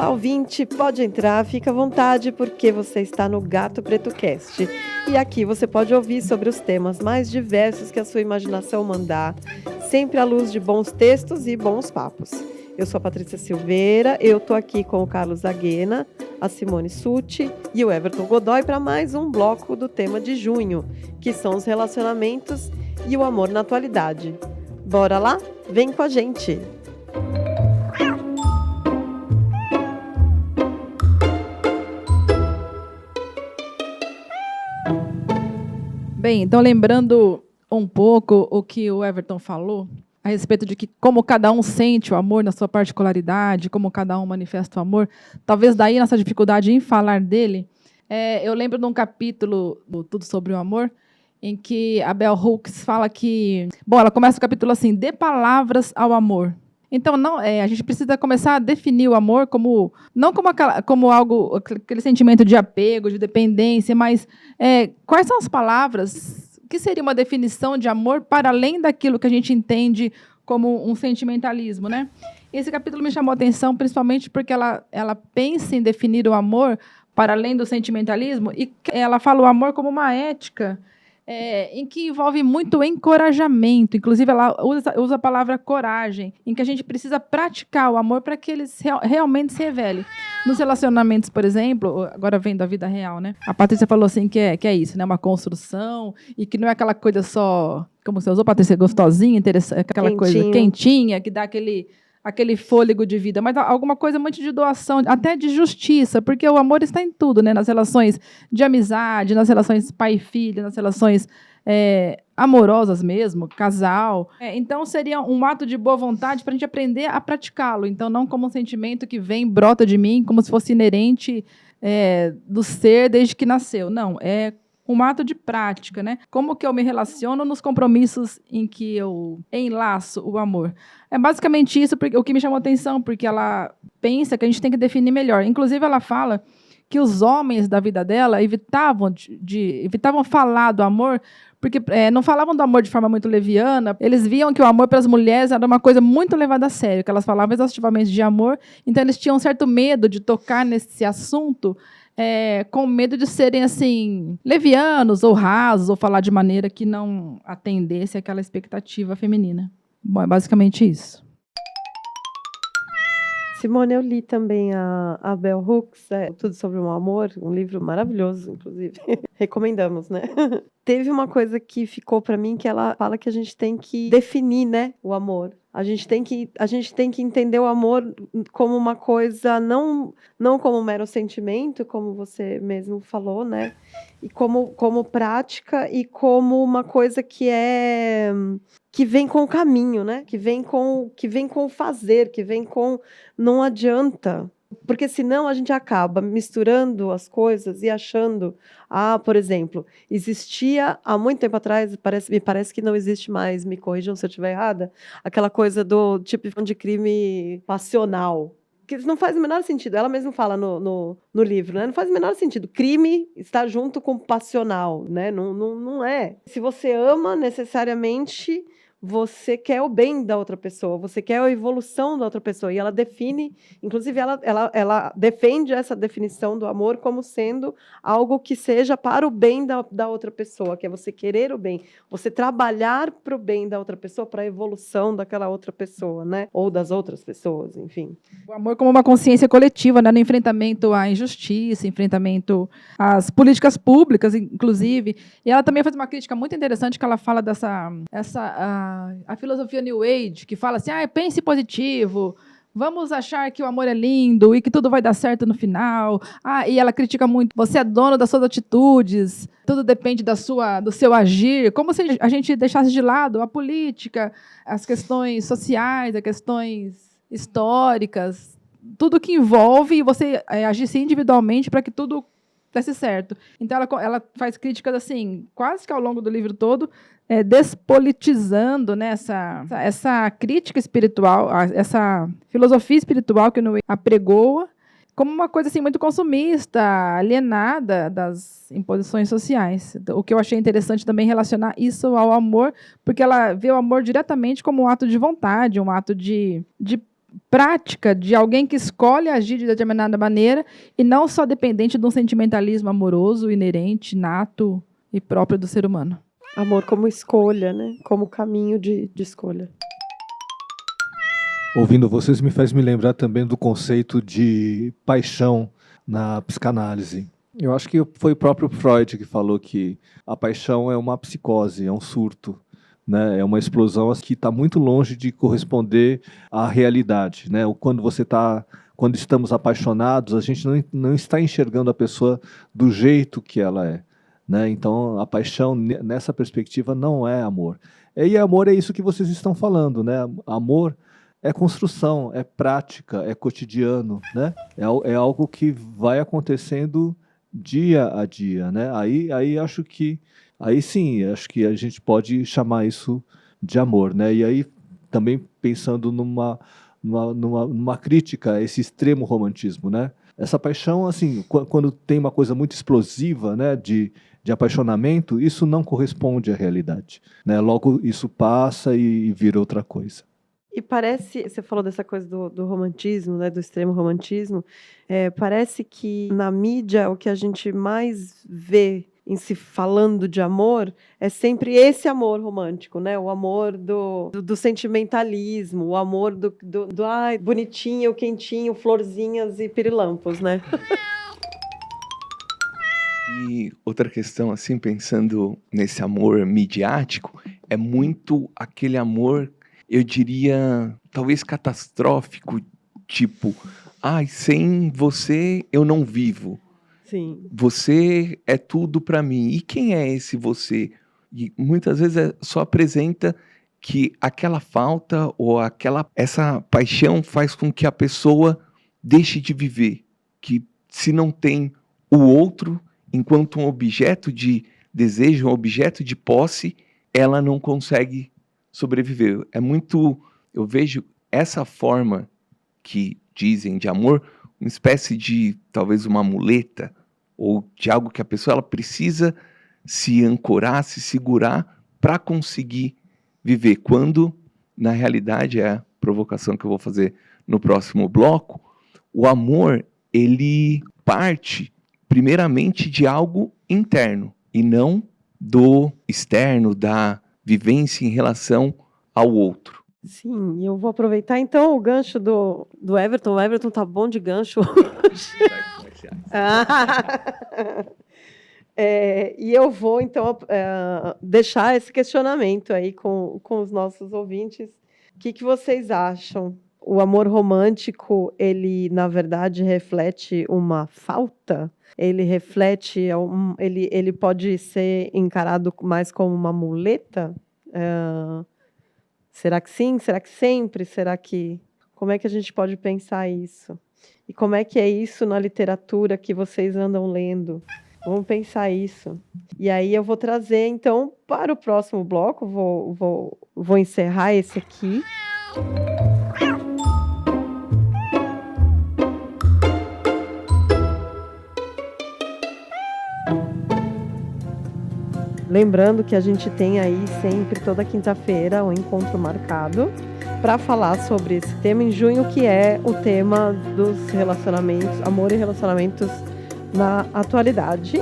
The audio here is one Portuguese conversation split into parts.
Olá, ouvinte, pode entrar, fica à vontade, porque você está no Gato Preto Cast. E aqui você pode ouvir sobre os temas mais diversos que a sua imaginação mandar, sempre à luz de bons textos e bons papos. Eu sou a Patrícia Silveira, eu tô aqui com o Carlos Aguena, a Simone Sutti e o Everton Godoy para mais um bloco do tema de junho, que são os relacionamentos e o amor na atualidade. Bora lá? Vem com a gente! Bem, então lembrando um pouco o que o Everton falou, a respeito de que como cada um sente o amor na sua particularidade, como cada um manifesta o amor, talvez daí nossa dificuldade em falar dele. Eu lembro de um capítulo do Tudo Sobre o Amor, em que a Bell Hooks fala que... Bom, ela começa o capítulo assim, dê palavras ao amor. Então, a gente precisa começar a definir o amor não como algo, aquele sentimento de apego, de dependência, mas quais são as palavras? O que seria uma definição de amor para além daquilo que a gente entende como um sentimentalismo, né? Esse capítulo me chamou a atenção, principalmente porque ela pensa em definir o amor para além do sentimentalismo e ela fala o amor como uma ética em que envolve muito encorajamento. Inclusive, ela usa a palavra coragem, em que a gente precisa praticar o amor para que ele realmente se revele. Nos relacionamentos, por exemplo, agora vendo a vida real, né? A Patrícia falou assim que é isso, né? Uma construção, e que não é aquela coisa só, como você usou, Patrícia, gostosinha, interessante, aquela coisa quentinha, que dá aquele fôlego de vida, mas alguma coisa muito de doação, até de justiça, porque o amor está em tudo, né? Nas relações de amizade, nas relações pai e filha, nas relações amorosas mesmo, casal. Então, seria um ato de boa vontade para a gente aprender a praticá-lo. Então, não como um sentimento que vem, brota de mim, como se fosse inerente do ser desde que nasceu. Não, é um ato de prática, né? Como que eu me relaciono nos compromissos em que eu enlaço o amor? É basicamente isso, porque, o que me chamou a atenção, porque ela pensa que a gente tem que definir melhor. Inclusive, ela fala que os homens da vida dela evitavam falar do amor, porque não falavam do amor de forma muito leviana. Eles viam que o amor para as mulheres era uma coisa muito levada a sério, que elas falavam exaustivamente de amor, então eles tinham um certo medo de tocar nesse assunto, com medo de serem assim levianos ou rasos, ou falar de maneira que não atendesse àquela expectativa feminina. Bom, é basicamente isso. Simone, eu li também a Bell Hooks, Tudo Sobre o Amor, um livro maravilhoso, inclusive. Recomendamos, né? Teve uma coisa que ficou para mim, que ela fala que a gente tem que definir, né, o amor. A gente tem que entender o amor como uma coisa, não como um mero sentimento, como você mesmo falou, né? E como prática e como uma coisa que vem com o caminho, né? Que vem com o fazer, que vem com... Não adianta, porque senão a gente acaba misturando as coisas e achando... por exemplo, existia há muito tempo atrás, me parece que não existe mais, me corrijam se eu estiver errada, aquela coisa do tipo de crime passional, que não faz o menor sentido. Ela mesma fala no livro, né? Não faz o menor sentido. Crime está junto com passional, né? Não é. Se você ama, necessariamente você quer o bem da outra pessoa, você quer a evolução da outra pessoa. E ela define, inclusive ela defende essa definição do amor como sendo algo que seja para o bem da outra pessoa, que é você querer o bem, você trabalhar para o bem da outra pessoa, para a evolução daquela outra pessoa, né? Ou das outras pessoas, enfim. O amor como uma consciência coletiva, né? No enfrentamento à injustiça, enfrentamento às políticas públicas, inclusive. E ela também faz uma crítica muito interessante, que ela fala a filosofia New Age, que fala assim, pense positivo, vamos achar que o amor é lindo e que tudo vai dar certo no final. E ela critica muito, você é dono das suas atitudes, tudo depende do seu agir, como se a gente deixasse de lado a política, as questões sociais, as questões históricas, tudo que envolve você agir individualmente para que tudo desse certo. Então, ela faz críticas assim, quase que ao longo do livro todo, despolitizando, né, essa crítica espiritual, essa filosofia espiritual que o New Age apregoa, como uma coisa assim, muito consumista, alienada das imposições sociais. O que eu achei interessante também relacionar isso ao amor, porque ela vê o amor diretamente como um ato de vontade, um ato de prática de alguém que escolhe agir de determinada maneira e não só dependente de um sentimentalismo amoroso, inerente, nato e próprio do ser humano. Amor como escolha, né? Como caminho de escolha. Ouvindo vocês me faz me lembrar também do conceito de paixão na psicanálise. Eu acho que foi o próprio Freud que falou que a paixão é uma psicose, é um surto, né? É uma explosão que está muito longe de corresponder à realidade, né? Quando estamos apaixonados, a gente não está enxergando a pessoa do jeito que ela é, né? Então, a paixão, nessa perspectiva, não é amor. E amor é isso que vocês estão falando, né? Amor é construção, é prática, é cotidiano, né? É algo que vai acontecendo dia a dia, né? Aí acho que a gente pode chamar isso de amor, né? E aí também pensando numa crítica a esse extremo romantismo, né? Essa paixão, assim, quando tem uma coisa muito explosiva, né, de apaixonamento, isso não corresponde à realidade, né? Logo isso passa e vira outra coisa. E parece, você falou dessa coisa do romantismo, né, do extremo romantismo, parece que na mídia o que a gente mais vê em se falando de amor é sempre esse amor romântico, né? O amor do sentimentalismo, o amor do ai, bonitinho, quentinho, florzinhas e pirilampos, né? E outra questão, assim, pensando nesse amor midiático, é muito aquele amor, eu diria, talvez catastrófico, tipo, ai, sem você eu não vivo. Sim. Você é tudo para mim. E quem é esse você? E muitas vezes só apresenta que aquela falta ou essa paixão faz com que a pessoa deixe de viver. Que se não tem o outro, enquanto um objeto de desejo, um objeto de posse, ela não consegue sobreviver. Eu vejo essa forma que dizem de amor, uma espécie de, talvez, uma muleta, ou de algo que a pessoa ela precisa se ancorar, se segurar para conseguir viver, quando, na realidade, é a provocação que eu vou fazer no próximo bloco, o amor, ele parte, primeiramente, de algo interno, e não do externo, da vivência em relação ao outro. Sim, e eu vou aproveitar então o gancho do Everton. O Everton tá bom de gancho hoje. E eu vou então deixar esse questionamento aí com os nossos ouvintes. O que vocês acham? O amor romântico, ele na verdade reflete uma falta? Ele reflete, ele pode ser encarado mais como uma muleta? Será que sim? Será que sempre? Como é que a gente pode pensar isso? E como é que é isso na literatura que vocês andam lendo? Vamos pensar isso. E aí eu vou trazer, então, para o próximo bloco, vou encerrar esse aqui. Lembrando que a gente tem aí sempre, toda quinta-feira, um encontro marcado para falar sobre esse tema em junho, que é o tema dos relacionamentos, amor e relacionamentos na atualidade.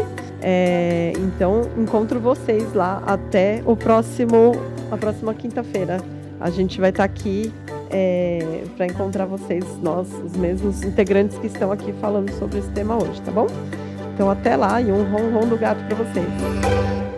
Então, encontro vocês lá até a próxima quinta-feira. A gente vai estar aqui para encontrar vocês, nós, os mesmos integrantes que estão aqui falando sobre esse tema hoje, tá bom? Então, até lá e um ronron do gato para vocês.